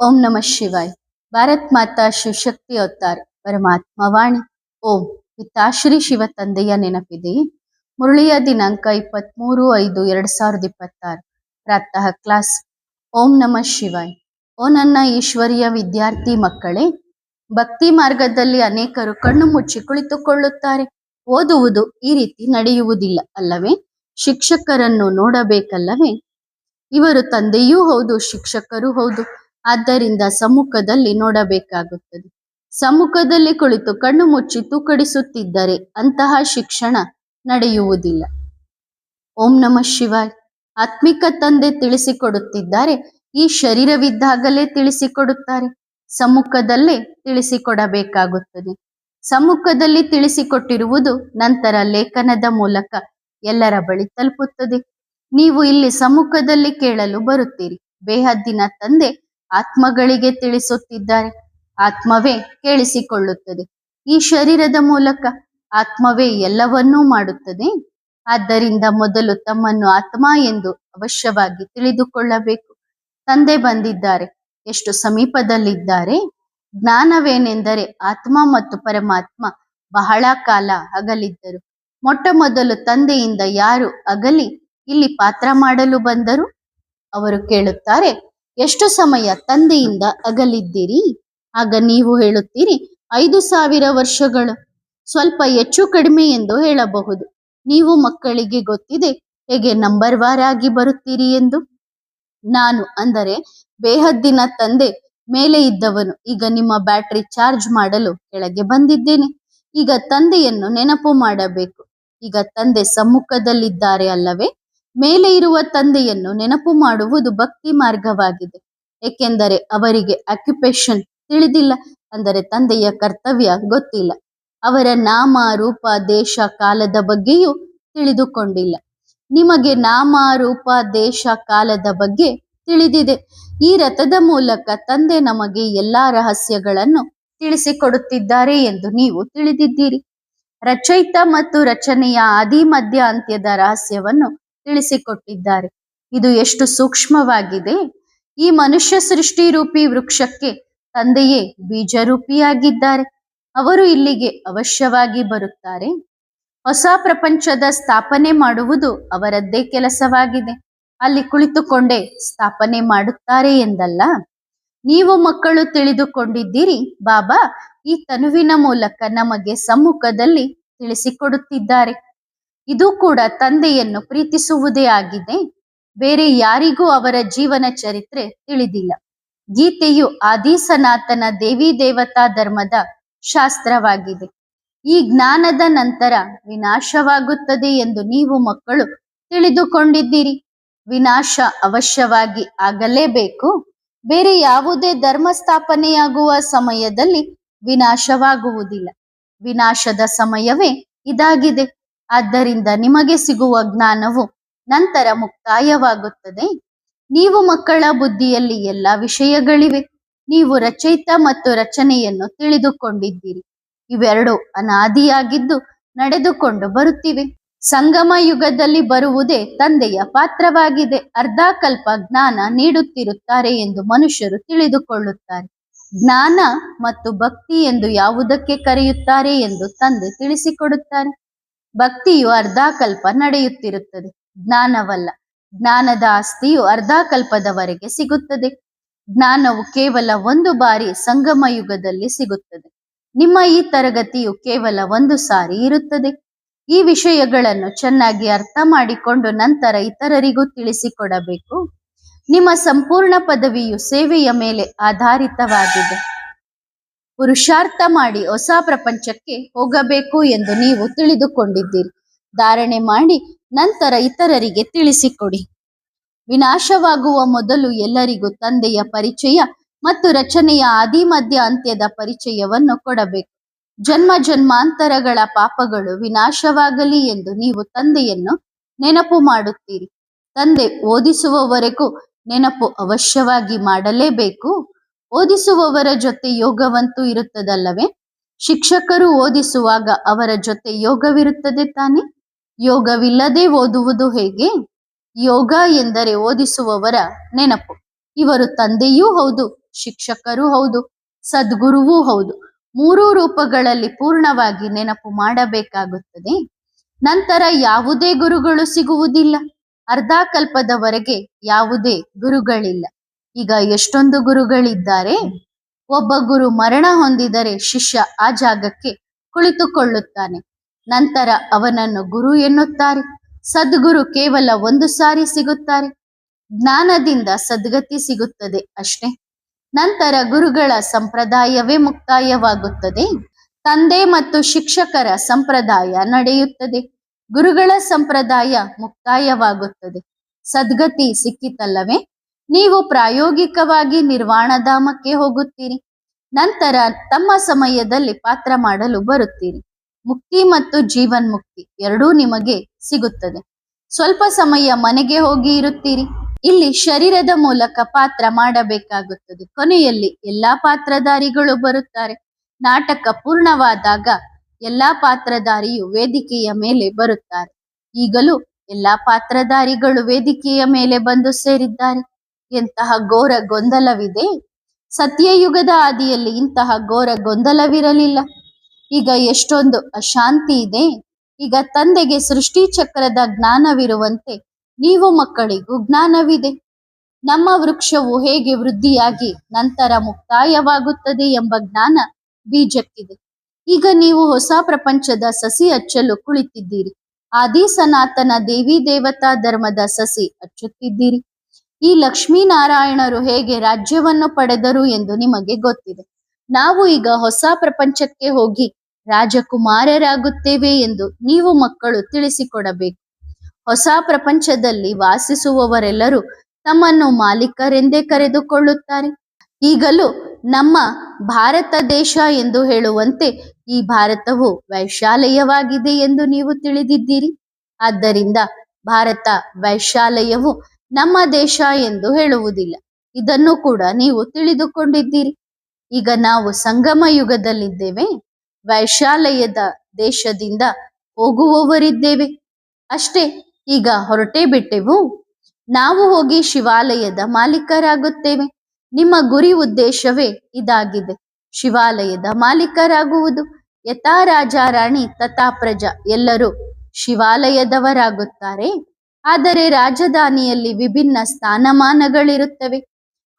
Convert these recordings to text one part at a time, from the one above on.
ओम नमः शिवाय। ಭಾರತ್ ಮಾತಾ ಶಿವಶಕ್ತಿ ಅವತಾರ್ ಪರಮಾತ್ಮ ವಾಣಿ. ಓಂ ಪಿತಾಶ್ರೀ ಶಿವ ತಂದೆಯ ನೆನಪಿದೆಯೇ? ಮುರಳಿಯ ದಿನಾಂಕ 23/5/2026. ಪ್ರಾತಃ ಕ್ಲಾಸ್. ಓಂ ನಮಃ ಶಿವಾಯ್. ಓ ನನ್ನ ಈಶ್ವರಿಯ ವಿದ್ಯಾರ್ಥಿ ಮಕ್ಕಳೇ, ಭಕ್ತಿ ಮಾರ್ಗದಲ್ಲಿ ಅನೇಕರು ಕಣ್ಣು ಮುಚ್ಚಿ ಕುಳಿತುಕೊಳ್ಳುತ್ತಾರೆ. ಓದುವುದು ಈ ರೀತಿ ನಡೆಯುವುದಿಲ್ಲ ಅಲ್ಲವೇ? ಶಿಕ್ಷಕರನ್ನು ನೋಡಬೇಕಲ್ಲವೇ? ಇವರು ತಂದೆಯೂ ಹೌದು, ಶಿಕ್ಷಕರೂ ಹೌದು. ಆದ್ದರಿಂದ ಸಮ್ಮುಖದಲ್ಲಿ ನೋಡಬೇಕಾಗುತ್ತದೆ. ಸಮ್ಮುಖದಲ್ಲಿ ಕುಳಿತು ಕಣ್ಣು ಮುಚ್ಚಿ ತೂಕಡಿಸುತ್ತಿದ್ದರೆ ಅಂತಹ ಶಿಕ್ಷಣ ನಡೆಯುವುದಿಲ್ಲ. ಓಂ ನಮಃ ಶಿವಾಯ್. ಆತ್ಮಿಕ ತಂದೆ ತಿಳಿಸಿಕೊಡುತ್ತಿದ್ದಾರೆ. ಈ ಶರೀರವಿದ್ದಾಗಲೇ ತಿಳಿಸಿಕೊಡುತ್ತಾರೆ. ಸಮ್ಮುಖದಲ್ಲೇ ತಿಳಿಸಿಕೊಡಬೇಕಾಗುತ್ತದೆ. ಸಮ್ಮುಖದಲ್ಲಿ ತಿಳಿಸಿಕೊಟ್ಟಿರುವುದು ನಂತರ ಲೇಖನದ ಮೂಲಕ ಎಲ್ಲರ ಬಳಿ ತಲುಪುತ್ತದೆ. ನೀವು ಇಲ್ಲಿ ಸಮ್ಮುಖದಲ್ಲಿ ಕೇಳಲು ಬರುತ್ತೀರಿ. ಬೇಹದ್ದಿನ ತಂದೆ ಆತ್ಮಗಳಿಗೆ ತಿಳಿಸುತ್ತಿದ್ದಾರೆ. ಆತ್ಮವೇ ಕೇಳಿಸಿಕೊಳ್ಳುತ್ತದೆ. ಈ ಶರೀರದ ಮೂಲಕ ಆತ್ಮವೇ ಎಲ್ಲವನ್ನೂ ಮಾಡುತ್ತದೆ. ಆದ್ದರಿಂದ ಮೊದಲು ತಮ್ಮನ್ನು ಆತ್ಮ ಎಂದು ಅವಶ್ಯವಾಗಿ ತಿಳಿದುಕೊಳ್ಳಬೇಕು. ತಂದೆ ಬಂದಿದ್ದಾರೆ, ಎಷ್ಟು ಸಮೀಪದಲ್ಲಿದ್ದಾರೆ. ಜ್ಞಾನವೇನೆಂದರೆ ಆತ್ಮ ಮತ್ತು ಪರಮಾತ್ಮ ಬಹಳ ಕಾಲ ಅಗಲಿದ್ದರು. ಮೊಟ್ಟ ಮೊದಲು ತಂದೆಯಿಂದ ಯಾರು ಅಗಲಿ ಇಲ್ಲಿ ಪಾತ್ರ ಮಾಡಲು ಬಂದರು? ಅವರು ಕೇಳುತ್ತಾರೆ, ಎಷ್ಟು ಸಮಯ ತಂದೆಯಿಂದ ಅಗಲಿದ್ದೀರಿ? ಆಗ ನೀವು ಹೇಳುತ್ತೀರಿ, 5000 ವರ್ಷಗಳು. ಸ್ವಲ್ಪ ಹೆಚ್ಚು ಕಡಿಮೆ ಎಂದು ಹೇಳಬಹುದು. ನೀವು ಮಕ್ಕಳಿಗೆ ಗೊತ್ತಿದೆ ಹೇಗೆ ನಂಬರ್ ವಾರ್ ಆಗಿ ಬರುತ್ತೀರಿ ಎಂದು. ನಾನು ಅಂದರೆ ಬೇಹದ್ದಿನ ತಂದೆ ಮೇಲೆ ಇದ್ದವನು ಈಗ ನಿಮ್ಮ ಬ್ಯಾಟರಿ ಚಾರ್ಜ್ ಮಾಡಲು ಕೆಳಗೆ ಬಂದಿದ್ದೇನೆ. ಈಗ ತಂದೆಯನ್ನು ನೆನಪು ಮಾಡಬೇಕು. ಈಗ ತಂದೆ ಸಮ್ಮುಖದಲ್ಲಿದ್ದಾರೆ ಅಲ್ಲವೇ? ಮೇಲೆ ಇರುವ ತಂದೆಯನ್ನು ನೆನಪು ಮಾಡುವುದು ಭಕ್ತಿ ಮಾರ್ಗವಾಗಿದೆ. ಏಕೆಂದರೆ ಅವರಿಗೆ ಆಕ್ಯುಪೇಷನ್ ತಿಳಿದಿಲ್ಲ, ಅಂದರೆ ತಂದೆಯ ಕರ್ತವ್ಯ ಗೊತ್ತಿಲ್ಲ. ಅವರ ನಾಮ ರೂಪ ದೇಶ ಕಾಲದ ಬಗ್ಗೆಯೂ ತಿಳಿದುಕೊಂಡಿಲ್ಲ. ನಿಮಗೆ ನಾಮ ರೂಪ ದೇಶ ಕಾಲದ ಬಗ್ಗೆ ತಿಳಿದಿದೆ. ಈ ರಥದ ಮೂಲಕ ತಂದೆ ನಮಗೆ ಎಲ್ಲಾ ರಹಸ್ಯಗಳನ್ನು ತಿಳಿಸಿಕೊಡುತ್ತಿದ್ದಾರೆ ಎಂದು ನೀವು ತಿಳಿದಿದ್ದೀರಿ. ರಚಯಿತ ಮತ್ತು ರಚನೆಯ ಆದಿ ಮಧ್ಯ ಅಂತ್ಯದ ರಹಸ್ಯವನ್ನು ತಿಳಿಸಿಕೊಟ್ಟಿದ್ದಾರೆ. ಇದು ಎಷ್ಟು ಸೂಕ್ಷ್ಮವಾಗಿದೆ. ಈ ಮನುಷ್ಯ ಸೃಷ್ಟಿ ರೂಪಿ ವೃಕ್ಷಕ್ಕೆ ತಂದೆಯೇ ಬೀಜರೂಪಿಯಾಗಿದ್ದಾರೆ. ಅವರು ಇಲ್ಲಿಗೆ ಅವಶ್ಯವಾಗಿ ಬರುತ್ತಾರೆ. ಹೊಸ ಪ್ರಪಂಚದ ಸ್ಥಾಪನೆ ಮಾಡುವುದು ಅವರದ್ದೇ ಕೆಲಸವಾಗಿದೆ. ಅಲ್ಲಿ ಕುಳಿತುಕೊಂಡೇ ಸ್ಥಾಪನೆ ಮಾಡುತ್ತಾರೆ ಎಂದಲ್ಲ. ನೀವು ಮಕ್ಕಳು ತಿಳಿದುಕೊಂಡಿದ್ದೀರಿ, ಬಾಬಾ ಈ ತನುವಿನ ಮೂಲಕ ನಮಗೆ ಸಮ್ಮುಖದಲ್ಲಿ ತಿಳಿಸಿಕೊಡುತ್ತಿದ್ದಾರೆ. ಇದು ಕೂಡ ತಂದೆಯನ್ನು ಪ್ರೀತಿಸುವುದೇ ಆಗಿದೆ. ಬೇರೆ ಯಾರಿಗೂ ಅವರ ಜೀವನ ಚರಿತ್ರೆ ತಿಳಿದಿಲ್ಲ. ಗೀತೆಯು ಆದಿ ಸನಾತನ ದೇವಿ ದೇವತಾ ಧರ್ಮದ ಶಾಸ್ತ್ರವಾಗಿದೆ. ಈ ಜ್ಞಾನದ ನಂತರ ವಿನಾಶವಾಗುತ್ತದೆ ಎಂದು ನೀವು ಮಕ್ಕಳು ತಿಳಿದುಕೊಂಡಿದ್ದೀರಿ. ವಿನಾಶ ಅವಶ್ಯವಾಗಿ ಆಗಲೇಬೇಕು. ಬೇರೆ ಯಾವುದೇ ಧರ್ಮ ಸ್ಥಾಪನೆಯಾಗುವ ಸಮಯದಲ್ಲಿ ವಿನಾಶವಾಗುವುದಿಲ್ಲ. ವಿನಾಶದ ಸಮಯವೇ ಇದಾಗಿದೆ. ಆದ್ದರಿಂದ ನಿಮಗೆ ಸಿಗುವ ಜ್ಞಾನವು ನಂತರ ಮುಕ್ತಾಯವಾಗುತ್ತದೆ. ನೀವು ಮಕ್ಕಳ ಬುದ್ಧಿಯಲ್ಲಿ ಎಲ್ಲ ವಿಷಯಗಳಿವೆ. ನೀವು ರಚಯಿತ ಮತ್ತು ರಚನೆಯನ್ನು ತಿಳಿದುಕೊಂಡಿದ್ದೀರಿ. ಇವೆರಡು ಅನಾದಿಯಾಗಿದ್ದು ನಡೆದುಕೊಂಡು ಬರುತ್ತಿವೆ. ಸಂಗಮ ಯುಗದಲ್ಲಿ ಬರುವುದೇ ತಂದೆಯ ಪಾತ್ರವಾಗಿದೆ. ಅರ್ಧ ಕಲ್ಪ ಜ್ಞಾನ ನೀಡುತ್ತಿರುತ್ತಾರೆ ಎಂದು ಮನುಷ್ಯರು ತಿಳಿದುಕೊಳ್ಳುತ್ತಾರೆ. ಜ್ಞಾನ ಮತ್ತು ಭಕ್ತಿ ಎಂದು ಯಾವುದಕ್ಕೆ ಕರೆಯುತ್ತಾರೆ ಎಂದು ತಂದೆ ತಿಳಿಸಿಕೊಡುತ್ತಾರೆ. ಭಕ್ತಿಯು ಅರ್ಧ ಕಲ್ಪ ನಡೆಯುತ್ತಿರುತ್ತದೆ, ಜ್ಞಾನವಲ್ಲ. ಜ್ಞಾನದ ಆಸ್ತಿಯು ಅರ್ಧ ಕಲ್ಪದವರೆಗೆ ಸಿಗುತ್ತದೆ. ಜ್ಞಾನವು ಕೇವಲ ಒಂದು ಬಾರಿ ಸಂಗಮ ಯುಗದಲ್ಲಿ ಸಿಗುತ್ತದೆ. ನಿಮ್ಮ ಈ ತರಗತಿಯು ಕೇವಲ ಒಂದು ಸಾರಿ ಇರುತ್ತದೆ. ಈ ವಿಷಯಗಳನ್ನು ಚೆನ್ನಾಗಿ ಅರ್ಥ ಮಾಡಿಕೊಂಡು ನಂತರ ಇತರರಿಗೂ ತಿಳಿಸಿಕೊಡಬೇಕು. ನಿಮ್ಮ ಸಂಪೂರ್ಣ ಪದವಿಯು ಸೇವೆಯ ಮೇಲೆ ಆಧಾರಿತವಾಗಿದೆ. ಪುರುಷಾರ್ಥ ಮಾಡಿ ಹೊಸ ಪ್ರಪಂಚಕ್ಕೆ ಹೋಗಬೇಕು ಎಂದು ನೀವು ತಿಳಿದುಕೊಂಡಿದ್ದೀರಿ. ಧಾರಣೆ ಮಾಡಿ ನಂತರ ಇತರರಿಗೆ ತಿಳಿಸಿಕೊಡಿ. ವಿನಾಶವಾಗುವ ಮೊದಲು ಎಲ್ಲರಿಗೂ ತಂದೆಯ ಪರಿಚಯ ಮತ್ತು ರಚನೆಯ ಆದಿ ಮಧ್ಯ ಅಂತ್ಯದ ಪರಿಚಯವನ್ನು ಕೊಡಬೇಕು. ಜನ್ಮ ಜನ್ಮಾಂತರಗಳ ಪಾಪಗಳು ವಿನಾಶವಾಗಲಿ ಎಂದು ನೀವು ತಂದೆಯನ್ನು ನೆನಪು ಮಾಡುತ್ತೀರಿ. ತಂದೆ ಓದಿಸುವವರೆಗೂ ನೆನಪು ಅವಶ್ಯವಾಗಿ ಮಾಡಲೇಬೇಕು. ಓದಿಸುವವರ ಜೊತೆ ಯೋಗವಂತೂ ಇರುತ್ತದಲ್ಲವೇ? ಶಿಕ್ಷಕರು ಓದಿಸುವಾಗ ಅವರ ಜೊತೆ ಯೋಗವಿರುತ್ತದೆ ತಾನೆ? ಯೋಗವಿಲ್ಲದೆ ಓದುವುದು ಹೇಗೆ? ಯೋಗ ಎಂದರೆ ಓದಿಸುವವರ ನೆನಪು. ಇವರು ತಂದೆಯೂ ಹೌದು, ಶಿಕ್ಷಕರೂ ಹೌದು, ಸದ್ಗುರುವೂ ಹೌದು. ಮೂರೂ ರೂಪಗಳಲ್ಲಿ ಪೂರ್ಣವಾಗಿ ನೆನಪು ಮಾಡಬೇಕಾಗುತ್ತದೆ. ನಂತರ ಯಾವುದೇ ಗುರುಗಳು ಸಿಗುವುದಿಲ್ಲ. ಅರ್ಧ ಕಲ್ಪದವರೆಗೆ ಯಾವುದೇ ಗುರುಗಳಿಲ್ಲ. ಈಗ ಎಷ್ಟೊಂದು ಗುರುಗಳಿದ್ದಾರೆ. ಒಬ್ಬ ಗುರು ಮರಣ ಹೊಂದಿದರೆ ಶಿಷ್ಯ ಆ ಜಾಗಕ್ಕೆ ಕುಳಿತುಕೊಳ್ಳುತ್ತಾನೆ. ನಂತರ ಅವನನ್ನು ಗುರು ಎನ್ನುತ್ತಾರೆ. ಸದ್ಗುರು ಕೇವಲ ಒಂದು ಸಾರಿ ಸಿಗುತ್ತಾರೆ. ಜ್ಞಾನದಿಂದ ಸದ್ಗತಿ ಸಿಗುತ್ತದೆ ಅಷ್ಟೇ. ನಂತರ ಗುರುಗಳ ಸಂಪ್ರದಾಯವೇ ಮುಕ್ತಾಯವಾಗುತ್ತದೆ. ತಂದೆ ಮತ್ತು ಶಿಕ್ಷಕರ ಸಂಪ್ರದಾಯ ನಡೆಯುತ್ತದೆ. ಗುರುಗಳ ಸಂಪ್ರದಾಯ ಮುಕ್ತಾಯವಾಗುತ್ತದೆ. ಸದ್ಗತಿ ಸಿಕ್ಕಿತಲ್ಲವೇ? ನೀವು ಪ್ರಾಯೋಗಿಕವಾಗಿ ನಿರ್ವಾಣಧಾಮಕ್ಕೆ ಹೋಗುತ್ತೀರಿ. ನಂತರ ತಮ್ಮ ಸಮಯದಲ್ಲಿ ಪಾತ್ರ ಮಾಡಲು ಬರುತ್ತೀರಿ. ಮುಕ್ತಿ ಮತ್ತು ಜೀವನ್ಮುಕ್ತಿ ಎರಡೂ ನಿಮಗೆ ಸಿಗುತ್ತದೆ. ಸ್ವಲ್ಪ ಸಮಯ ಮನೆಗೆ ಹೋಗಿ ಇರುತ್ತೀರಿ. ಇಲ್ಲಿ ಶರೀರದ ಮೂಲಕ ಪಾತ್ರ ಮಾಡಬೇಕಾಗುತ್ತದೆ. ಕೊನೆಯಲ್ಲಿ ಎಲ್ಲಾ ಪಾತ್ರಧಾರಿಗಳು ಬರುತ್ತಾರೆ. ನಾಟಕ ಪೂರ್ಣವಾದಾಗ ಎಲ್ಲಾ ಪಾತ್ರಧಾರಿಯು ವೇದಿಕೆಯ ಮೇಲೆ ಬರುತ್ತಾರೆ. ಈಗಲೂ ಎಲ್ಲಾ ಪಾತ್ರಧಾರಿಗಳು ವೇದಿಕೆಯ ಮೇಲೆ ಬಂದು ಸೇರಿದ್ದಾರೆ. ಎಂತಹ ಘೋರ ಗೊಂದಲವಿದೆ! ಸತ್ಯಯುಗದ ಆದಿಯಲ್ಲಿ ಇಂತಹ ಘೋರ ಗೊಂದಲವಿರಲಿಲ್ಲ. ಈಗ ಎಷ್ಟೊಂದು ಅಶಾಂತಿ ಇದೆ. ಈಗ ತಂದೆಗೆ ಸೃಷ್ಟಿ ಚಕ್ರದ ಜ್ಞಾನವಿರುವಂತೆ ನೀವು ಮಕ್ಕಳಿಗೂ ಜ್ಞಾನವಿದೆ. ನಮ್ಮ ವೃಕ್ಷವು ಹೇಗೆ ವೃದ್ಧಿಯಾಗಿ ನಂತರ ಮುಕ್ತಾಯವಾಗುತ್ತದೆ ಎಂಬ ಜ್ಞಾನ ಬೀಜಕ್ಕಿದೆ. ಈಗ ನೀವು ಹೊಸ ಪ್ರಪಂಚದ ಸಸಿ ಹಚ್ಚಲು ಕುಳಿತಿದ್ದೀರಿ. ಆದಿ ಸನಾತನ ದೇವಿ ದೇವತಾ ಧರ್ಮದ ಸಸಿ ಹಚ್ಚುತ್ತಿದ್ದೀರಿ. ಈ ಲಕ್ಷ್ಮೀನಾರಾಯಣರು ಹೇಗೆ ರಾಜ್ಯವನ್ನು ಪಡೆದರು ಎಂದು ನಿಮಗೆ ಗೊತ್ತಿದೆ. ನಾವು ಈಗ ಹೊಸ ಪ್ರಪಂಚಕ್ಕೆ ಹೋಗಿ ರಾಜಕುಮಾರರಾಗುತ್ತೇವೆ ಎಂದು ನೀವು ಮಕ್ಕಳು ತಿಳಿಸಿಕೊಡಬೇಕು. ಹೊಸ ಪ್ರಪಂಚದಲ್ಲಿ ವಾಸಿಸುವವರೆಲ್ಲರೂ ತಮ್ಮನ್ನು ಮಾಲೀಕರೆಂದೇ ಕರೆದುಕೊಳ್ಳುತ್ತಾರೆ. ಈಗಲೂ ನಮ್ಮ ಭಾರತ ದೇಶ ಎಂದು ಹೇಳುವಂತೆ ಈ ಭಾರತವು ವೈಶಾಲಯವಾಗಿದೆ ಎಂದು ನೀವು ತಿಳಿದಿದ್ದೀರಿ. ಆದ್ದರಿಂದ ಭಾರತ ವೈಶಾಲಯವು ನಮ್ಮ ದೇಶ ಎಂದು ಹೇಳುವುದಿಲ್ಲ. ಇದನ್ನು ಕೂಡ ನೀವು ತಿಳಿದುಕೊಂಡಿದ್ದೀರಿ. ಈಗ ನಾವು ಸಂಗಮ ಯುಗದಲ್ಲಿದ್ದೇವೆ. ವೈಶಾಲಯದ ದೇಶದಿಂದ ಹೋಗುವವರಿದ್ದೇವೆ ಅಷ್ಟೇ. ಈಗ ಹೊರಟೇ ಬಿಟ್ಟೆವು. ನಾವು ಹೋಗಿ ಶಿವಾಲಯದ ಮಾಲೀಕರಾಗುತ್ತೇವೆ. ನಿಮ್ಮ ಗುರಿ ಉದ್ದೇಶವೇ ಇದಾಗಿದೆ, ಶಿವಾಲಯದ ಮಾಲೀಕರಾಗುವುದು. ಯಥಾ ರಾಜ ರಾಣಿ ತಥಾ ಪ್ರಜಾ, ಎಲ್ಲರೂ ಶಿವಾಲಯದವರಾಗುತ್ತಾರೆ. ಆದರೆ ರಾಜಧಾನಿಯಲ್ಲಿ ವಿಭಿನ್ನ ಸ್ಥಾನಮಾನಗಳಿರುತ್ತವೆ.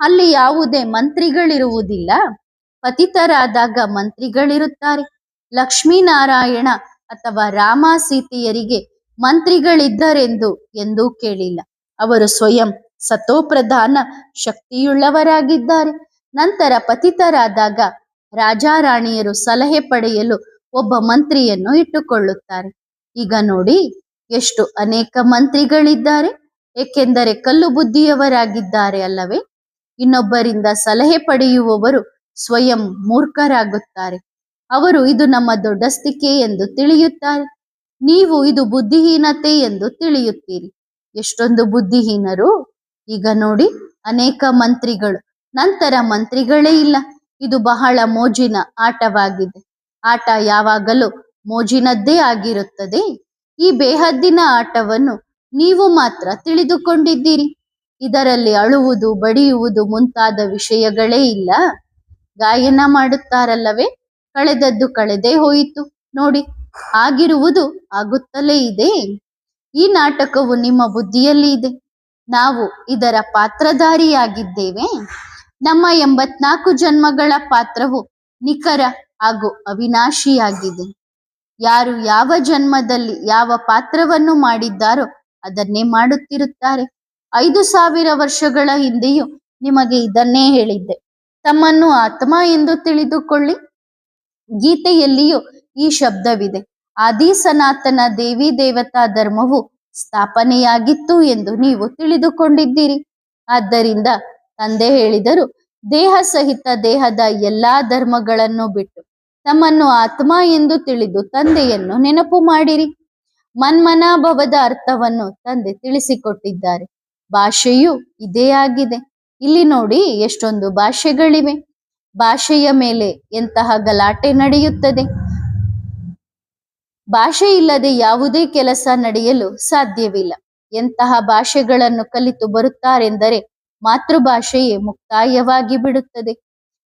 ಅಲ್ಲಿ ಯಾವುದೇ ಮಂತ್ರಿಗಳಿರುವುದಿಲ್ಲ. ಪತಿತರಾದಾಗ ಮಂತ್ರಿಗಳಿರುತ್ತಾರೆ. ಲಕ್ಷ್ಮೀನಾರಾಯಣ ಅಥವಾ ರಾಮ ಸೀತೆಯರಿಗೆ ಮಂತ್ರಿಗಳಿದ್ದರೆಂದು ಎಂದೂ ಕೇಳಿಲ್ಲ. ಅವರು ಸ್ವಯಂ ಸತೋಪ್ರಧಾನ ಶಕ್ತಿಯುಳ್ಳವರಾಗಿದ್ದಾರೆ. ನಂತರ ಪತಿತರಾದಾಗ ರಾಜಾರಾಣಿಯರು ಸಲಹೆ ಪಡೆಯಲು ಒಬ್ಬ ಮಂತ್ರಿಯನ್ನು ಇಟ್ಟುಕೊಳ್ಳುತ್ತಾರೆ. ಈಗ ನೋಡಿ ಎಷ್ಟು ಅನೇಕ ಮಂತ್ರಿಗಳಿದ್ದಾರೆ. ಏಕೆಂದರೆ ಕಲ್ಲು ಬುದ್ಧಿಯವರಾಗಿದ್ದಾರೆ ಅಲ್ಲವೇ? ಇನ್ನೊಬ್ಬರಿಂದ ಸಲಹೆ ಪಡೆಯುವವರು ಸ್ವಯಂ ಮೂರ್ಖರಾಗುತ್ತಾರೆ. ಅವರು ಇದು ನಮ್ಮ ದೊಡ್ಡಸ್ತಿಕೆ ಎಂದು ತಿಳಿಯುತ್ತಾರೆ. ನೀವು ಇದು ಬುದ್ಧಿಹೀನತೆ ಎಂದು ತಿಳಿಯುತ್ತೀರಿ. ಎಷ್ಟೊಂದು ಬುದ್ಧಿಹೀನರು! ಈಗ ನೋಡಿ ಅನೇಕ ಮಂತ್ರಿಗಳು, ನಂತರ ಮಂತ್ರಿಗಳೇ ಇಲ್ಲ. ಇದು ಬಹಳ ಮೋಜಿನ ಆಟವಾಗಿದೆ. ಆಟ ಯಾವಾಗಲೂ ಮೋಜಿನದ್ದೇ ಆಗಿರುತ್ತದೆ. ಈ ಬೇಹದ್ದಿನ ಆಟವನ್ನು ನೀವು ಮಾತ್ರ ತಿಳಿದುಕೊಂಡಿದ್ದೀರಿ. ಇದರಲ್ಲಿ ಅಳುವುದು, ಬಡಿಯುವುದು ಮುಂತಾದ ವಿಷಯಗಳೇ ಇಲ್ಲ. ಗಾಯನ ಮಾಡುತ್ತಾರಲ್ಲವೇ, ಕಳೆದದ್ದು ಕಳೆದೇ ಹೋಯಿತು. ನೋಡಿ, ಆಗಿರುವುದು ಆಗುತ್ತಲೇ ಇದೆ. ಈ ನಾಟಕವು ನಿಮ್ಮ ಬುದ್ಧಿಯಲ್ಲಿ ಇದೆ. ನಾವು ಇದರ ಪಾತ್ರಧಾರಿಯಾಗಿದ್ದೇವೆ. ನಮ್ಮ 84 ಜನ್ಮಗಳ ಪಾತ್ರವು ನಿಖರ ಹಾಗೂ ಅವಿನಾಶಿಯಾಗಿದೆ. ಯಾರು ಯಾವ ಜನ್ಮದಲ್ಲಿ ಯಾವ ಪಾತ್ರವನ್ನು ಮಾಡಿದ್ದಾರೋ ಅದನ್ನೇ ಮಾಡುತ್ತಿರುತ್ತಾರೆ. 5000 ವರ್ಷಗಳ ಹಿಂದೆಯೂ ನಿಮಗೆ ಇದನ್ನೇ ಹೇಳಿದ್ದೆ. ತಮ್ಮನ್ನು ಆತ್ಮ ಎಂದು ತಿಳಿದುಕೊಳ್ಳಿ. ಗೀತೆಯಲ್ಲಿಯೂ ಈ ಶಬ್ದವಿದೆ. ಆದಿ ಸನಾತನ ದೇವಿ ದೇವತಾ ಧರ್ಮವು ಸ್ಥಾಪನೆಯಾಗಿತ್ತು ಎಂದು ನೀವು ತಿಳಿದುಕೊಂಡಿದ್ದೀರಿ. ಆದ್ದರಿಂದ ತಂದೆ ಹೇಳಿದರು, ದೇಹ ಸಹಿತ ದೇಹದ ಎಲ್ಲಾ ಧರ್ಮಗಳನ್ನು ಬಿಟ್ಟು ತಮ್ಮನ್ನು ಆತ್ಮ ಎಂದು ತಿಳಿದು ತಂದೆಯನ್ನು ನೆನಪು ಮಾಡಿರಿ. ಮನ್ಮನಾಭವದ ಅರ್ಥವನ್ನು ತಂದೆ ತಿಳಿಸಿಕೊಟ್ಟಿದ್ದಾರೆ. ಭಾಷೆಯು ಇದೇ ಆಗಿದೆ. ಇಲ್ಲಿ ನೋಡಿ ಎಷ್ಟೊಂದು ಭಾಷೆಗಳಿವೆ. ಭಾಷೆಯ ಮೇಲೆ ಎಂತಹ ಗಲಾಟೆ ನಡೆಯುತ್ತದೆ. ಭಾಷೆ ಇಲ್ಲದೆ ಯಾವುದೇ ಕೆಲಸ ನಡೆಯಲು ಸಾಧ್ಯವಿಲ್ಲ. ಎಂತಹ ಭಾಷೆಗಳನ್ನು ಕಲಿತು ಬರುತ್ತಾರೆಂದರೆ ಮಾತೃಭಾಷೆಯೇ ಮುಕ್ತಾಯವಾಗಿ ಬಿಡುತ್ತದೆ.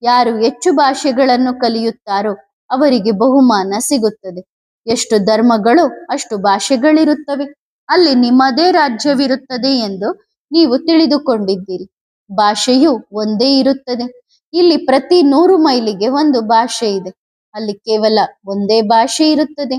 ಯಾರು ಹೆಚ್ಚು ಭಾಷೆಗಳನ್ನು ಕಲಿಯುತ್ತಾರೋ ಅವರಿಗೆ ಬಹುಮಾನ ಸಿಗುತ್ತದೆ. ಎಷ್ಟು ಧರ್ಮಗಳು ಅಷ್ಟು ಭಾಷೆಗಳಿರುತ್ತವೆ. ಅಲ್ಲಿ ನಿಮ್ಮದೇ ರಾಜ್ಯವಿರುತ್ತದೆ ಎಂದು ನೀವು ತಿಳಿದುಕೊಂಡಿದ್ದೀರಿ. ಭಾಷೆಯು ಒಂದೇ ಇರುತ್ತದೆ. ಇಲ್ಲಿ ಪ್ರತಿ 100 ಮೈಲಿಗೆ ಒಂದು ಭಾಷೆ ಇದೆ. ಅಲ್ಲಿ ಕೇವಲ ಒಂದೇ ಭಾಷೆ ಇರುತ್ತದೆ.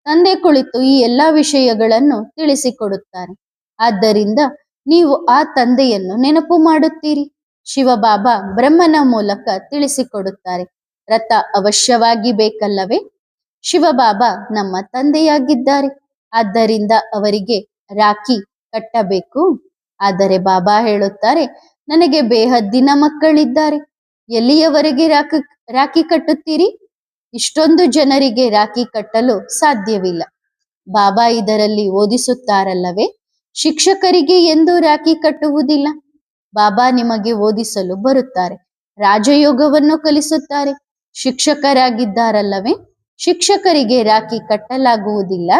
ತಂದೆ ಕುಳಿತು ಈ ಎಲ್ಲಾ ವಿಷಯಗಳನ್ನು ತಿಳಿಸಿಕೊಡುತ್ತಾರೆ. ಆದ್ದರಿಂದ ನೀವು ಆ ತಂದೆಯನ್ನು ನೆನಪು ಮಾಡುತ್ತೀರಿ. ಶಿವಬಾಬಾ ಬ್ರಹ್ಮನ ಮೂಲಕ ತಿಳಿಸಿಕೊಡುತ್ತಾರೆ. ರಥ ಅವಶ್ಯವಾಗಿ ಬೇಕಲ್ಲವೇ? ಶಿವಬಾಬಾ ನಮ್ಮ ತಂದೆಯಾಗಿದ್ದಾರೆ. ಆದ್ದರಿಂದ ಅವರಿಗೆ ರಾಖಿ ಕಟ್ಟಬೇಕು. ಆದರೆ ಬಾಬಾ ಹೇಳುತ್ತಾರೆ, ನನಗೆ ಬೇಹದ್ದಿನ ಮಕ್ಕಳಿದ್ದಾರೆ. ಎಲ್ಲಿಯವರೆಗೆ ರಾಖಿ ಕಟ್ಟುತ್ತೀರಿ? ಇಷ್ಟೊಂದು ಜನರಿಗೆ ರಾಖಿ ಕಟ್ಟಲು ಸಾಧ್ಯವಿಲ್ಲ. ಬಾಬಾ ಇದರಲ್ಲಿ ಓದಿಸುತ್ತಾರಲ್ಲವೇ? ಶಿಕ್ಷಕರಿಗೆ ಎಂದೂ ರಾಖಿ ಕಟ್ಟುವುದಿಲ್ಲ. ಬಾಬಾ ನಿಮಗೆ ಓದಿಸಲು ಬರುತ್ತಾರೆ, ರಾಜಯೋಗವನ್ನು ಕಲಿಸುತ್ತಾರೆ. ಶಿಕ್ಷಕರಾಗಿದ್ದಾರಲ್ಲವೇ? ಶಿಕ್ಷಕರಿಗೆ ರಾಖಿ ಕಟ್ಟಲಾಗುವುದಿಲ್ಲ.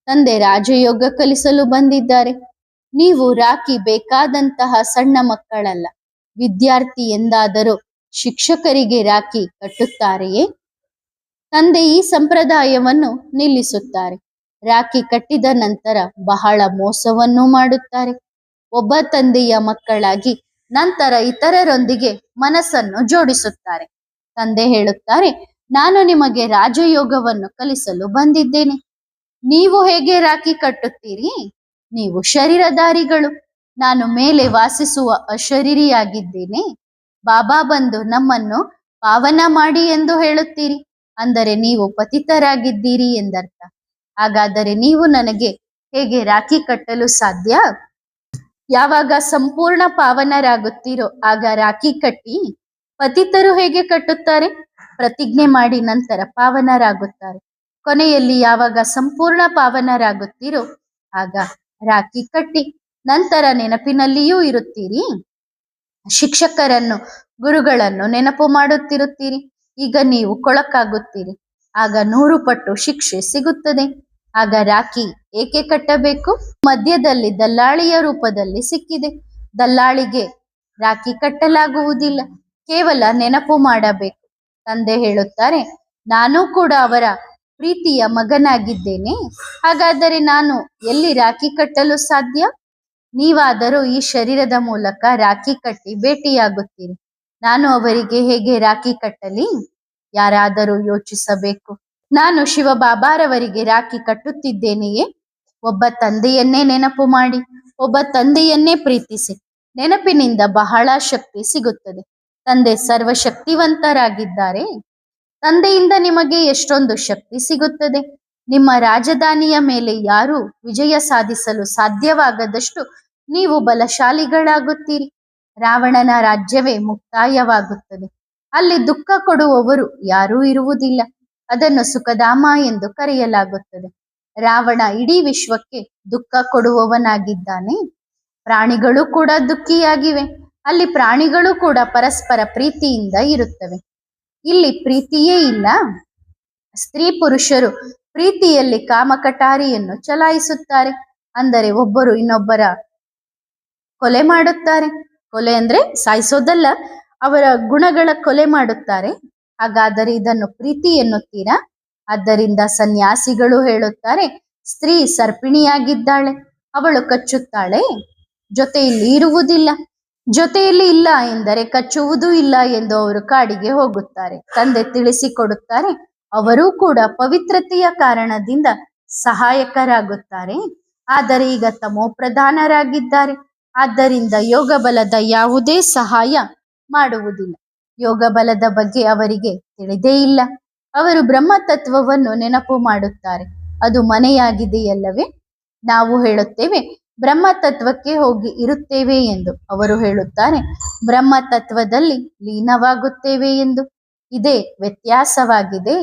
ತಂದೆ ರಾಜಯೋಗ ಕಲಿಸಲು ಬಂದಿದ್ದಾರೆ. ನೀವು ರಾಖಿ ಬೇಕಾದಂತಹ ಸಣ್ಣ ಮಕ್ಕಳಲ್ಲ, ವಿದ್ಯಾರ್ಥಿ ಎಂದಾದರೂ ಶಿಕ್ಷಕರಿಗೆ ರಾಖಿ ಕಟ್ಟುತ್ತಾರೆಯೇ? ತಂದೆ ಈ ಸಂಪ್ರದಾಯವನ್ನು ನಿಲ್ಲಿಸುತ್ತಾರೆ. ರಾಖಿ ಕಟ್ಟಿದ ನಂತರ ಬಹಳ ಮೋಸವನ್ನು ಮಾಡುತ್ತಾರೆ. ಒಬ್ಬ ತಂದೆಯ ಮಕ್ಕಳಾಗಿ ನಂತರ ಇತರರೊಂದಿಗೆ ಮನಸ್ಸನ್ನು ಜೋಡಿಸುತ್ತಾರೆ. ತಂದೆ ಹೇಳುತ್ತಾರೆ, ನಾನು ನಿಮಗೆ ರಾಜಯೋಗವನ್ನು ಕಲಿಸಲು ಬಂದಿದ್ದೇನೆ. ನೀವು ಹೇಗೆ ರಾಖಿ ಕಟ್ಟುತ್ತೀರಿ? ನೀವು ಶರೀರಧಾರಿಗಳು. ನಾನು ಮೇಲೆ ವಾಸಿಸುವ ಅಶರೀರಿಯಾಗಿದ್ದೇನೆ. ಬಾಬಾ ಬಂದು ನಮ್ಮನ್ನು ಪಾವನ ಮಾಡಿ ಎಂದು ಹೇಳುತ್ತೀರಿ. ಅಂದರೆ ನೀವು ಪತಿತರಾಗಿದ್ದೀರಿ ಎಂದರ್ಥ. ಹಾಗಾದರೆ ನೀವು ನನಗೆ ಹೇಗೆ ರಾಖಿ ಕಟ್ಟಲು ಸಾಧ್ಯ? ಯಾವಾಗ ಸಂಪೂರ್ಣ ಪಾವನರಾಗುತ್ತೀರೋ ಆಗ ರಾಖಿ ಕಟ್ಟಿ. ಪತಿತರು ಹೇಗೆ ಕಟ್ಟುತ್ತಾರೆ? ಪ್ರತಿಜ್ಞೆ ಮಾಡಿ ನಂತರ ಪಾವನರಾಗುತ್ತಾರೆ. ಕೊನೆಯಲ್ಲಿ ಯಾವಾಗ ಸಂಪೂರ್ಣ ಪಾವನರಾಗುತ್ತೀರೋ ಆಗ ರಾಖಿ ಕಟ್ಟಿ. ನಂತರ ನೆನಪಿನಲ್ಲಿಯೂ ಇರುತ್ತೀರಿ. ಶಿಕ್ಷಕರನ್ನು, ಗುರುಗಳನ್ನು ನೆನಪು ಮಾಡುತ್ತಿರುತ್ತೀರಿ. ಈಗ ನೀವು ಕೊಳಕಾಗುತ್ತೀರಿ. ಆಗ 100 ಪಟ್ಟು ಶಿಕ್ಷೆ ಸಿಗುತ್ತದೆ. ಆಗ ರಾಖಿ ಏಕೆ ಕಟ್ಟಬೇಕು? ಮಧ್ಯದಲ್ಲಿ ದಲ್ಲಾಳಿಯ ರೂಪದಲ್ಲಿ ಸಿಕ್ಕಿದೆ. ದಲ್ಲಾಳಿಗೆ ರಾಖಿ ಕಟ್ಟಲಾಗುವುದಿಲ್ಲ, ಕೇವಲ ನೆನಪು ಮಾಡಬೇಕು. ತಂದೆ ಹೇಳುತ್ತಾರೆ, ನಾನು ಕೂಡ ಅವರ ಪ್ರೀತಿಯ ಮಗನಾಗಿದ್ದೇನೆ. ಹಾಗಾದರೆ ನಾನು ಎಲ್ಲಿ ರಾಖಿ ಕಟ್ಟಲು ಸಾಧ್ಯ? ನೀವಾದರೂ ಈ ಶರೀರದ ಮೂಲಕ ರಾಖಿ ಕಟ್ಟಿ ಭೇಟಿಯಾಗುತ್ತೀರಿ. ನಾನು ಅವರಿಗೆ ಹೇಗೆ ರಾಖಿ ಕಟ್ಟಲಿ? ಯಾರಾದರೂ ಯೋಚಿಸಬೇಕು. ನಾನು ಶಿವಬಾಬಾರವರಿಗೆ ರಾಖಿ ಕಟ್ಟುತ್ತಿದ್ದೇನೆಯೇ? ಒಬ್ಬ ತಂದೆಯನ್ನೇ ನೆನಪು ಮಾಡಿ, ಒಬ್ಬ ತಂದೆಯನ್ನೇ ಪ್ರೀತಿಸಿ. ನೆನಪಿನಿಂದ ಬಹಳ ಶಕ್ತಿ ಸಿಗುತ್ತದೆ. ತಂದೆ ಸರ್ವಶಕ್ತಿವಂತರಾಗಿದ್ದಾರೆ. ತಂದೆಯಿಂದ ನಿಮಗೆ ಎಷ್ಟೊಂದು ಶಕ್ತಿ ಸಿಗುತ್ತದೆ. ನಿಮ್ಮ ರಾಜಧಾನಿಯ ಮೇಲೆ ಯಾರೂ ವಿಜಯ ಸಾಧಿಸಲು ಸಾಧ್ಯವಾಗದಷ್ಟು ನೀವು ಬಲಶಾಲಿಗಳಾಗುತ್ತೀರಿ. ರಾವಣನ ರಾಜ್ಯವೇ ಮುಕ್ತಾಯವಾಗುತ್ತದೆ. ಅಲ್ಲಿ ದುಃಖ ಕೊಡುವವರು ಯಾರೂ ಇರುವುದಿಲ್ಲ. ಅದನ್ನು ಸುಖಧಾಮ ಎಂದು ಕರೆಯಲಾಗುತ್ತದೆ. ರಾವಣ ಇಡೀ ವಿಶ್ವಕ್ಕೆ ದುಃಖ ಕೊಡುವವನಾಗಿದ್ದಾನೆ. ಪ್ರಾಣಿಗಳು ಕೂಡ ದುಃಖಿಯಾಗಿವೆ. ಅಲ್ಲಿ ಪ್ರಾಣಿಗಳು ಕೂಡ ಪರಸ್ಪರ ಪ್ರೀತಿಯಿಂದ ಇರುತ್ತವೆ. ಇಲ್ಲಿ ಪ್ರೀತಿಯೇ ಇಲ್ಲ. ಸ್ತ್ರೀ ಪುರುಷರು ಪ್ರೀತಿಯಲ್ಲಿ ಕಾಮಕಟಾರಿಯನ್ನು ಚಲಾಯಿಸುತ್ತಾರೆ. ಅಂದರೆ ಒಬ್ಬರು ಇನ್ನೊಬ್ಬರ ಕೊಲೆ ಮಾಡುತ್ತಾರೆ. ಕೊಲೆ ಅಂದ್ರೆ ಸಾಯಿಸೋದಲ್ಲ, ಅವರ ಗುಣಗಳ ಕೊಲೆ ಮಾಡುತ್ತಾರೆ. ಹಾಗಾದರೆ ಇದನ್ನು ಪ್ರೀತಿ ಎನ್ನುತ್ತೀರಾ? ಆದ್ದರಿಂದ ಸನ್ಯಾಸಿಗಳು ಹೇಳುತ್ತಾರೆ, ಸ್ತ್ರೀ ಸರ್ಪಿಣಿಯಾಗಿದ್ದಾಳೆ, ಅವಳು ಕಚ್ಚುತ್ತಾಳೆ, ಜೊತೆಯಲ್ಲಿ ಇರುವುದಿಲ್ಲ. ಜೊತೆಯಲ್ಲಿ ಇಲ್ಲ ಎಂದರೆ ಕಚ್ಚುವುದೂ ಇಲ್ಲ ಎಂದು ಅವರು ಕಾಡಿಗೆ ಹೋಗುತ್ತಾರೆ. ತಂದೆ ತಿಳಿಸಿಕೊಡುತ್ತಾರೆ, ಅವರೂ ಕೂಡ ಪವಿತ್ರತೆಯ ಕಾರಣದಿಂದ ಸಹಾಯಕರಾಗುತ್ತಾರೆ. ಆದರೆ ಈಗ ತಮೋಪ್ರಧಾನರಾಗಿದ್ದಾರೆ. ಆದ್ದರಿಂದ ಯೋಗ ಬಲದ ಯಾವುದೇ ಸಹಾಯ ಮಾಡುವುದಿಲ್ಲ. ಯೋಗ ಬಲದ ಬಗ್ಗೆ ಅವರಿಗೆ ತಿಳಿದೇ ಇಲ್ಲ. ಅವರು ಬ್ರಹ್ಮ ತತ್ವವನ್ನು ನೆನಪು ಮಾಡುತ್ತಾರೆ. ಅದು ಮನೆಯಾಗಿದೆಯಲ್ಲವೇ? ನಾವು ಹೇಳುತ್ತೇವೆ ಬ್ರಹ್ಮ ತತ್ವಕ್ಕೆ ಹೋಗಿ ಇರುತ್ತೇವೆ ಎಂದು. ಅವರು ಹೇಳುತ್ತಾರೆ ಬ್ರಹ್ಮ ತತ್ವದಲ್ಲಿ ಲೀನವಾಗುತ್ತೇವೆ ಎಂದು. ಇದೇ ವ್ಯತ್ಯಾಸವಾಗಿದೆ.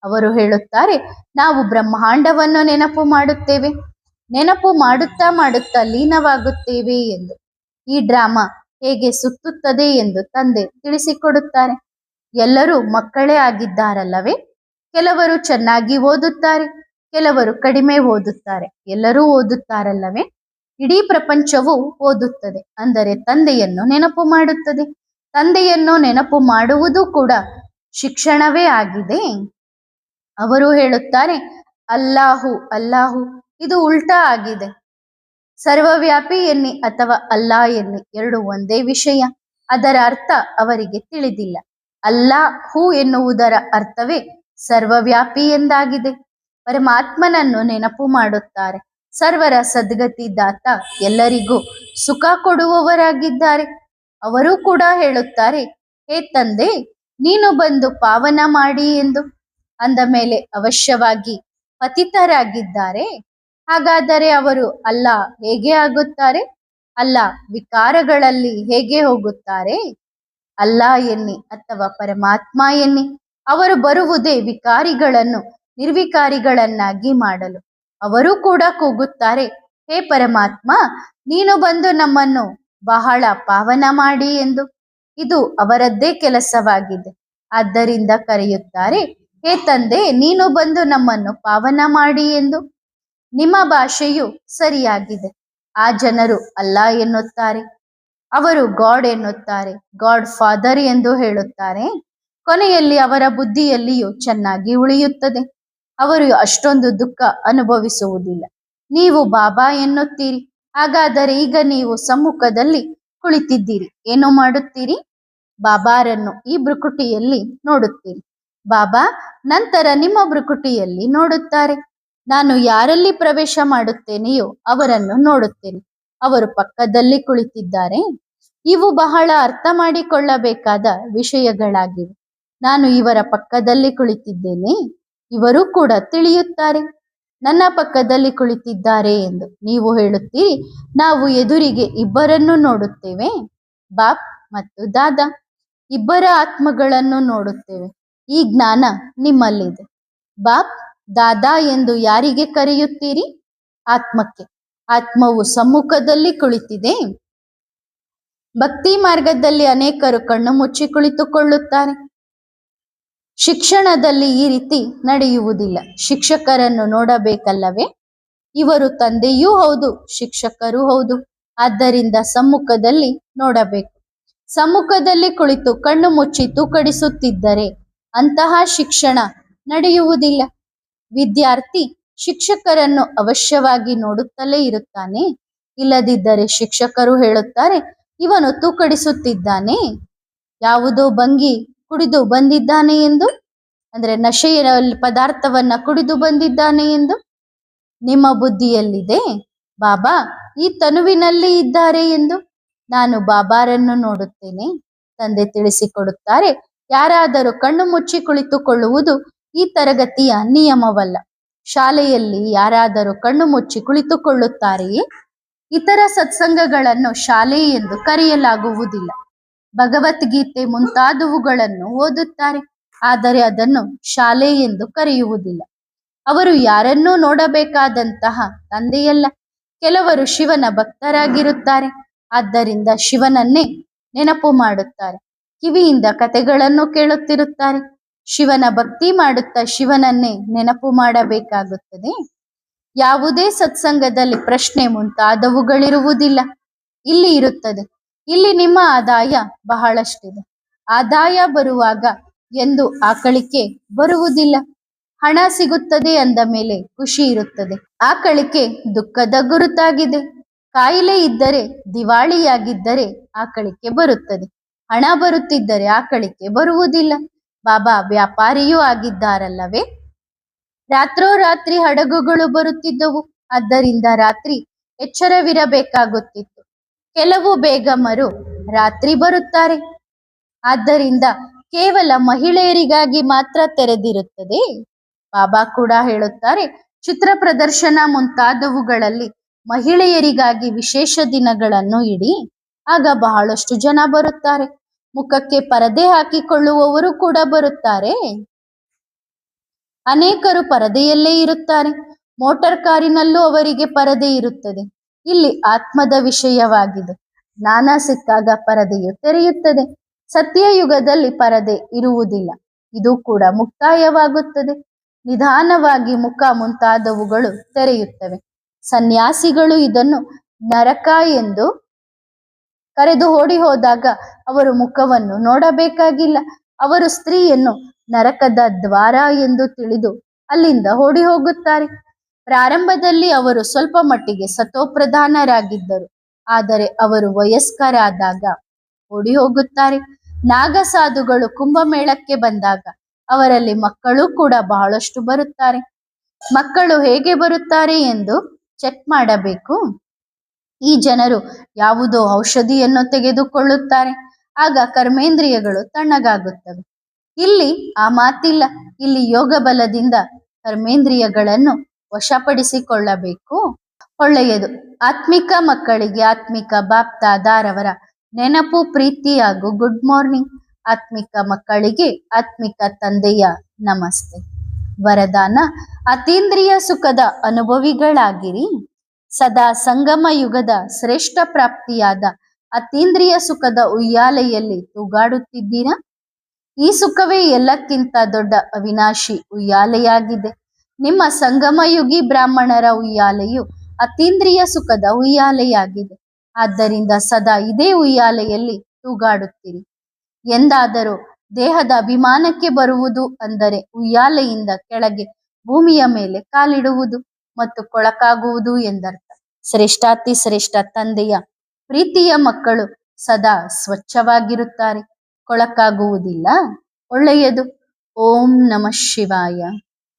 ಅವರು ಹೇಳುತ್ತಾರೆ ನಾವು ಬ್ರಹ್ಮಾಂಡವನ್ನು ನೆನಪು ಮಾಡುತ್ತೇವೆ, ನೆನಪು ಮಾಡುತ್ತಾ ಮಾಡುತ್ತಾ ಲೀನವಾಗುತ್ತೇವೆ ಎಂದು. ಈ ಡ್ರಾಮಾ ಹೇಗೆ ಸುತ್ತುತ್ತದೆ ಎಂದು ತಂದೆ ತಿಳಿಸಿಕೊಡುತ್ತಾರೆ. ಎಲ್ಲರೂ ಮಕ್ಕಳೇ ಆಗಿದ್ದಾರಲ್ಲವೇ? ಕೆಲವರು ಚೆನ್ನಾಗಿ ಓದುತ್ತಾರೆ, ಕೆಲವರು ಕಡಿಮೆ ಓದುತ್ತಾರೆ. ಎಲ್ಲರೂ ಓದುತ್ತಾರಲ್ಲವೇ? ಇಡೀ ಪ್ರಪಂಚವು ಓದುತ್ತದೆ, ಅಂದರೆ ತಂದೆಯನ್ನು ನೆನಪು ಮಾಡುತ್ತದೆ. ತಂದೆಯನ್ನು ನೆನಪು ಮಾಡುವುದು ಕೂಡ ಶಿಕ್ಷಣವೇ ಆಗಿದೆ. ಅವರು ಹೇಳುತ್ತಾರೆ ಅಲ್ಲಾಹು ಅಲ್ಲಾಹು, ಇದು ಉಲ್ಟಾ ಆಗಿದೆ. ಸರ್ವವ್ಯಾಪಿ ಎನ್ನಿ ಅಥವಾ ಅಲ್ಲಾ ಎನ್ನಿ ಎರಡು ಒಂದೇ ವಿಷಯ. ಅದರ ಅರ್ಥ ಅವರಿಗೆ ತಿಳಿದಿಲ್ಲ. ಅಲ್ಲಾಹು ಎನ್ನುವುದರ ಅರ್ಥವೇ ಸರ್ವವ್ಯಾಪಿ ಎಂದಾಗಿದೆ. ಪರಮಾತ್ಮನನ್ನು ನೆನಪು ಮಾಡುತ್ತಾರೆ. ಸರ್ವರ ಸದ್ಗತಿ ದಾತ, ಎಲ್ಲರಿಗೂ ಸುಖ ಕೊಡುವವರಾಗಿದ್ದಾರೆ. ಅವರು ಕೂಡ ಹೇಳುತ್ತಾರೆ, ಹೇ ತಂದೆ, ನೀನು ಬಂದು ಪಾವನ ಮಾಡಿ ಎಂದು. ಅಂದ ಮೇಲೆ ಅವಶ್ಯವಾಗಿ ಪತಿತರಾಗಿದ್ದಾರೆ. ಹಾಗಾದರೆ ಅವರು ಅಲ್ಲ ಹೇಗೆ ಆಗುತ್ತಾರೆ? ಅಲ್ಲ ವಿಕಾರಗಳಲ್ಲಿ ಹೇಗೆ ಹೋಗುತ್ತಾರೆ? ಅಲ್ಲ ಎನ್ನಿ ಅಥವಾ ಪರಮಾತ್ಮ ಎನ್ನಿ. ಅವರು ಬರುವುದೇ ವಿಕಾರಿಗಳನ್ನು ನಿರ್ವಿಕಾರಿಗಳನ್ನಾಗಿ ಮಾಡಲು. ಅವರು ಕೂಡ ಕೂಗುತ್ತಾರೆ, ಹೇ ಪರಮಾತ್ಮ, ನೀನು ಬಂದು ನಮ್ಮನ್ನು ಬಹಳ ಪಾವನ ಮಾಡಿ ಎಂದು. ಇದು ಅವರದ್ದೇ ಕೆಲಸವಾಗಿದೆ. ಆದ್ದರಿಂದ ಕರೆಯುತ್ತಾರೆ, ಹೇ ತಂದೆ, ನೀನು ಬಂದು ನಮ್ಮನ್ನು ಪಾವನ ಮಾಡಿ ಎಂದು. ನಿಮ್ಮ ಭಾಷೆಯು ಸರಿಯಾಗಿದೆ. ಆ ಜನರು ಅಲ್ಲ ಎನ್ನುತ್ತಾರೆ, ಅವರು ಗಾಡ್ ಎನ್ನುತ್ತಾರೆ, ಗಾಡ್ ಫಾದರ್ ಎಂದು ಹೇಳುತ್ತಾರೆ. ಕೊನೆಯಲ್ಲಿ ಅವರ ಬುದ್ಧಿಯಲ್ಲಿಯೂ ಚೆನ್ನಾಗಿ ಉಳಿಯುತ್ತದೆ. ಅವರು ಅಷ್ಟೊಂದು ದುಃಖ ಅನುಭವಿಸುವುದಿಲ್ಲ. ನೀವು ಬಾಬಾ ಎನ್ನುತ್ತೀರಿ. ಹಾಗಾದರೆ ಈಗ ನೀವು ಸಮ್ಮುಖದಲ್ಲಿ ಕುಳಿತಿದ್ದೀರಿ, ಏನು ಮಾಡುತ್ತೀರಿ? ಬಾಬಾರನ್ನು ಈ ಭ್ರುಕುಟಿಯಲ್ಲಿ ನೋಡುತ್ತೀರಿ. ಬಾಬಾ ನಂತರ ನಿಮ್ಮ ಭ್ರುಕುಟಿಯಲ್ಲಿ ನೋಡುತ್ತಾರೆ. ನಾನು ಯಾರಲ್ಲಿ ಪ್ರವೇಶ ಮಾಡುತ್ತೇನೆಯೋ ಅವರನ್ನು ನೋಡುತ್ತೇನೆ. ಅವರು ಪಕ್ಕದಲ್ಲಿ ಕುಳಿತಿದ್ದಾರೆ. ಇವು ಬಹಳ ಅರ್ಥ ಮಾಡಿಕೊಳ್ಳಬೇಕಾದ ವಿಷಯಗಳಾಗಿವೆ. ನಾನು ಇವರ ಪಕ್ಕದಲ್ಲಿ ಕುಳಿತಿದ್ದೇನೆ. ಇವರು ಕೂಡ ತಿಳಿಯುತ್ತಾರೆ ನನ್ನ ಪಕ್ಕದಲ್ಲಿ ಕುಳಿತಿದ್ದಾರೆ ಎಂದು. ನೀವು ಹೇಳುತ್ತೀರಿ, ನಾವು ಎದುರಿಗೆ ಇಬ್ಬರನ್ನು ನೋಡುತ್ತೇವೆ, ಬಾಪ್ ಮತ್ತು ದಾದಾ. ಇಬ್ಬರ ಆತ್ಮಗಳನ್ನು ನೋಡುತ್ತೇವೆ. ಈ ಜ್ಞಾನ ನಿಮ್ಮಲ್ಲಿದೆ. ಬಾಪ್ ದಾದಾ ಎಂದು ಯಾರಿಗೆ ಕರೆಯುತ್ತೀರಿ? ಆತ್ಮಕ್ಕೆ. ಆತ್ಮವು ಸಮ್ಮುಖದಲ್ಲಿ ಕುಳಿತಿದೆ. ಭಕ್ತಿ ಮಾರ್ಗದಲ್ಲಿ ಅನೇಕರು ಕಣ್ಣು ಮುಚ್ಚಿ ಕುಳಿತುಕೊಳ್ಳುತ್ತಾರೆ. ಶಿಕ್ಷಣದಲ್ಲಿ ಈ ರೀತಿ ನಡೆಯುವುದಿಲ್ಲ. ಶಿಕ್ಷಕರನ್ನು ನೋಡಬೇಕಲ್ಲವೇ? ಇವರು ತಂದೆಯೂ ಹೌದು, ಶಿಕ್ಷಕರೂ ಹೌದು. ಆದ್ದರಿಂದ ಸಮ್ಮುಖದಲ್ಲಿ ನೋಡಬೇಕು. ಸಮ್ಮುಖದಲ್ಲಿ ಕುಳಿತು ಕಣ್ಣು ಮುಚ್ಚಿ ತೂಕಡಿಸುತ್ತಿದ್ದರೆ ಅಂತಹ ಶಿಕ್ಷಣ ನಡೆಯುವುದಿಲ್ಲ. ವಿದ್ಯಾರ್ಥಿ ಶಿಕ್ಷಕರನ್ನು ಅವಶ್ಯವಾಗಿ ನೋಡುತ್ತಲೇ ಇರುತ್ತಾನೆ. ಇಲ್ಲದಿದ್ದರೆ ಶಿಕ್ಷಕರು ಹೇಳುತ್ತಾರೆ, ಇವನು ತೂಕಡಿಸುತ್ತಿದ್ದಾನೆ, ಯಾವುದೋ ಭಂಗಿ ಕುಡಿದು ಬಂದಿದ್ದಾನೆ ಎಂದು, ಅಂದ್ರೆ ನಶೆಯ ಪದಾರ್ಥವನ್ನ ಕುಡಿದು ಬಂದಿದ್ದಾನೆ ಎಂದು. ನಿಮ್ಮ ಬುದ್ಧಿಯಲ್ಲಿದೆ ಬಾಬಾ ಈ ತನುವಿನಲ್ಲಿ ಇದ್ದಾರೆ ಎಂದು. ನಾನು ಬಾಬಾರನ್ನು ನೋಡುತ್ತೇನೆ. ತಂದೆ ತಿಳಿಸಿಕೊಡುತ್ತಾರೆ, ಯಾರಾದರೂ ಕಣ್ಣು ಮುಚ್ಚಿ ಕುಳಿತುಕೊಳ್ಳುವುದು ಈ ತರಗತಿಯ ನಿಯಮವಲ್ಲ. ಶಾಲೆಯಲ್ಲಿ ಯಾರಾದರೂ ಕಣ್ಣು ಮುಚ್ಚಿ ಕುಳಿತುಕೊಳ್ಳುತ್ತಾರೆಯೇ? ಇತರ ಸತ್ಸಂಗಗಳನ್ನು ಶಾಲೆ ಎಂದು ಕರೆಯಲಾಗುವುದಿಲ್ಲ. ಭಗವದ್ಗೀತೆ ಮುಂತಾದವುಗಳನ್ನು ಓದುತ್ತಾರೆ, ಆದರೆ ಅದನ್ನು ಶಾಲೆ ಎಂದು ಕರೆಯುವುದಿಲ್ಲ. ಅವರು ಯಾರನ್ನೂ ನೋಡಬೇಕಾದಂತಹ ತಂದೆಯಲ್ಲ. ಕೆಲವರು ಶಿವನ ಭಕ್ತರಾಗಿರುತ್ತಾರೆ, ಆದ್ದರಿಂದ ಶಿವನನ್ನೇ ನೆನಪು ಮಾಡುತ್ತಾರೆ. ಕಿವಿಯಿಂದ ಕಥೆಗಳನ್ನು ಕೇಳುತ್ತಿರುತ್ತಾರೆ. ಶಿವನ ಭಕ್ತಿ ಮಾಡುತ್ತಾ ಶಿವನನ್ನೇ ನೆನಪು ಮಾಡಬೇಕಾಗುತ್ತದೆ. ಯಾವುದೇ ಸತ್ಸಂಗದಲ್ಲಿ ಪ್ರಶ್ನೆ ಮುಂತಾದವುಗಳಿರುವುದಿಲ್ಲ. ಇಲ್ಲಿ ಇರುತ್ತದೆ. ಇಲ್ಲಿ ನಿಮ್ಮ ಆದಾಯ ಬಹಳಷ್ಟಿದೆ. ಆದಾಯ ಬರುವಾಗ ಎಂದು ಆಕಳಿಕೆ ಬರುವುದಿಲ್ಲ. ಹಣ ಸಿಗುತ್ತದೆ ಅಂದ ಮೇಲೆ ಖುಷಿ ಇರುತ್ತದೆ. ಆಕಳಿಕೆ ದುಃಖದ ಗುರುತಾಗಿದೆ. ಕಾಯಿಲೆ ಇದ್ದರೆ, ದಿವಾಳಿಯಾಗಿದ್ದರೆ ಆಕಳಿಕೆ ಬರುತ್ತದೆ. ಹಣ ಬರುತ್ತಿದ್ದರೆ ಆಕಳಿಕೆ ಬರುವುದಿಲ್ಲ. ಬಾಬಾ ವ್ಯಾಪಾರಿಯೂ ಆಗಿದ್ದಾರಲ್ಲವೇ? ರಾತ್ರೋರಾತ್ರಿ ಹಡಗುಗಳು ಬರುತ್ತಿದ್ದವು. ಆದ್ದರಿಂದ ರಾತ್ರಿ ಎಚ್ಚರವಿರಬೇಕಾಗುತ್ತಿತ್ತು. ಕೆಲವು ಬೇಗಮರು ರಾತ್ರಿ ಬರುತ್ತಾರೆ. ಆದ್ದರಿಂದ ಕೇವಲ ಮಹಿಳೆಯರಿಗಾಗಿ ಮಾತ್ರ ತೆರೆದಿರುತ್ತದೆ. ಬಾಬಾ ಕೂಡ ಹೇಳುತ್ತಾರೆ, ಚಿತ್ರ ಪ್ರದರ್ಶನ ಮುಂತಾದವುಗಳಲ್ಲಿ ಮಹಿಳೆಯರಿಗಾಗಿ ವಿಶೇಷ ದಿನಗಳನ್ನು ಇಡಿ. ಆಗ ಬಹಳಷ್ಟು ಜನ ಬರುತ್ತಾರೆ. ಮುಖಕ್ಕೆ ಪರದೆ ಹಾಕಿಕೊಳ್ಳುವವರು ಕೂಡ ಬರುತ್ತಾರೆ. ಅನೇಕರು ಪರದೆಯಲ್ಲೇ ಇರುತ್ತಾರೆ. ಮೋಟಾರ್ ಕಾರಿನಲ್ಲೂ ಅವರಿಗೆ ಪರದೆ ಇರುತ್ತದೆ. ಇಲ್ಲಿ ಆತ್ಮದ ವಿಷಯವಾಗಿದೆ. ಜ್ಞಾನ ಸಿಕ್ಕಾಗ ಪರದೆಯು ತೆರೆಯುತ್ತದೆ. ಸತ್ಯಯುಗದಲ್ಲಿ ಪರದೆ ಇರುವುದಿಲ್ಲ. ಇದು ಕೂಡ ಮುಕ್ತಾಯವಾಗುತ್ತದೆ. ನಿಧಾನವಾಗಿ ಮುಖ ಮುಂತಾದವುಗಳು ತೆರೆಯುತ್ತವೆ. ಸನ್ಯಾಸಿಗಳು ಇದನ್ನು ನರಕ ಎಂದು ಕರೆದು ಓಡಿ ಹೋದಾಗ ಅವರು ಮುಖವನ್ನು ನೋಡಬೇಕಾಗಿಲ್ಲ. ಅವರು ಸ್ತ್ರೀಯನ್ನು ನರಕದ ದ್ವಾರ ಎಂದು ತಿಳಿದು ಅಲ್ಲಿಂದ ಓಡಿ ಹೋಗುತ್ತಾರೆ. ಪ್ರಾರಂಭದಲ್ಲಿ ಅವರು ಸ್ವಲ್ಪ ಮಟ್ಟಿಗೆ ಸತೋಪ್ರಧಾನರಾಗಿದ್ದರು, ಆದರೆ ಅವರು ವಯಸ್ಕರಾದಾಗ ಓಡಿ ಹೋಗುತ್ತಾರೆ. ನಾಗಸಾಧುಗಳು ಕುಂಭಮೇಳಕ್ಕೆ ಬಂದಾಗ ಅವರಲ್ಲಿ ಮಕ್ಕಳು ಕೂಡ ಬಹಳಷ್ಟು ಬರುತ್ತಾರೆ. ಮಕ್ಕಳು ಹೇಗೆ ಬರುತ್ತಾರೆ ಎಂದು ಚೆಕ್ ಮಾಡಬೇಕು. ಈ ಜನರು ಯಾವುದೋ ಔಷಧಿಯನ್ನು ತೆಗೆದುಕೊಳ್ಳುತ್ತಾರೆ, ಆಗ ಕರ್ಮೇಂದ್ರಿಯಗಳು ತಣ್ಣಗಾಗುತ್ತವೆ. ಇಲ್ಲಿ ಆ ಮಾತಿಲ್ಲ. ಇಲ್ಲಿ ಯೋಗ ಬಲದಿಂದ ಕರ್ಮೇಂದ್ರಿಯಗಳನ್ನು ವಶಪಡಿಸಿಕೊಳ್ಳಬೇಕು. ಒಳ್ಳೆಯದು. ಆತ್ಮಿಕ ಮಕ್ಕಳಿಗೆ ಆತ್ಮಿಕ ಬಾಪ್ದಾದಾರವರ ನೆನಪು, ಪ್ರೀತಿ ಹಾಗೂ ಗುಡ್ ಮಾರ್ನಿಂಗ್. ಆತ್ಮಿಕ ಮಕ್ಕಳಿಗೆ ಆತ್ಮಿಕ ತಂದೆಯ ನಮಸ್ತೆ. ವರದಾನ: ಅತೀಂದ್ರಿಯ ಸುಖದ ಅನುಭವಿಗಳಾಗಿರಿ. ಸದಾ ಸಂಗಮ ಯುಗದ ಶ್ರೇಷ್ಠ ಪ್ರಾಪ್ತಿಯಾದ ಅತೀಂದ್ರಿಯ ಸುಖದ ಉಯ್ಯಾಲೆಯಲ್ಲಿ ತೂಗಾಡುತ್ತಿದ್ದೀರಾ. ಈ ಸುಖವೇ ಎಲ್ಲಕ್ಕಿಂತ ದೊಡ್ಡ ಅವಿನಾಶಿ ಉಯ್ಯಾಲೆಯಾಗಿದೆ. ನಿಮ್ಮ ಸಂಗಮಯುಗಿ ಬ್ರಾಹ್ಮಣರ ಉಯ್ಯಾಲೆಯು ಅತೀಂದ್ರಿಯ ಸುಖದ ಉಯ್ಯಾಲೆಯಾಗಿದೆ. ಆದ್ದರಿಂದ ಸದಾ ಇದೇ ಉಯ್ಯಾಲೆಯಲ್ಲಿ ತೂಗಾಡುತ್ತೀರಿ. ಎಂದಾದರೂ ದೇಹದ ಅಭಿಮಾನಕ್ಕೆ ಬರುವುದು ಅಂದರೆ ಉಯ್ಯಾಲೆಯಿಂದ ಕೆಳಗೆ ಭೂಮಿಯ ಮೇಲೆ ಕಾಲಿಡುವುದು ಮತ್ತು ಕೊಳಕಾಗುವುದು ಎಂದರ್ಥ. ಶ್ರೇಷ್ಠಾತಿ ಶ್ರೇಷ್ಠ ತಂದೆಯ ಪ್ರೀತಿಯ ಮಕ್ಕಳು ಸದಾ ಸ್ವಚ್ಛವಾಗಿರುತ್ತಾರೆ, ಕೊಳಕಾಗುವುದಿಲ್ಲ. ಒಳ್ಳೆಯದು. ಓಂ ನಮಃ ಶಿವಾಯ.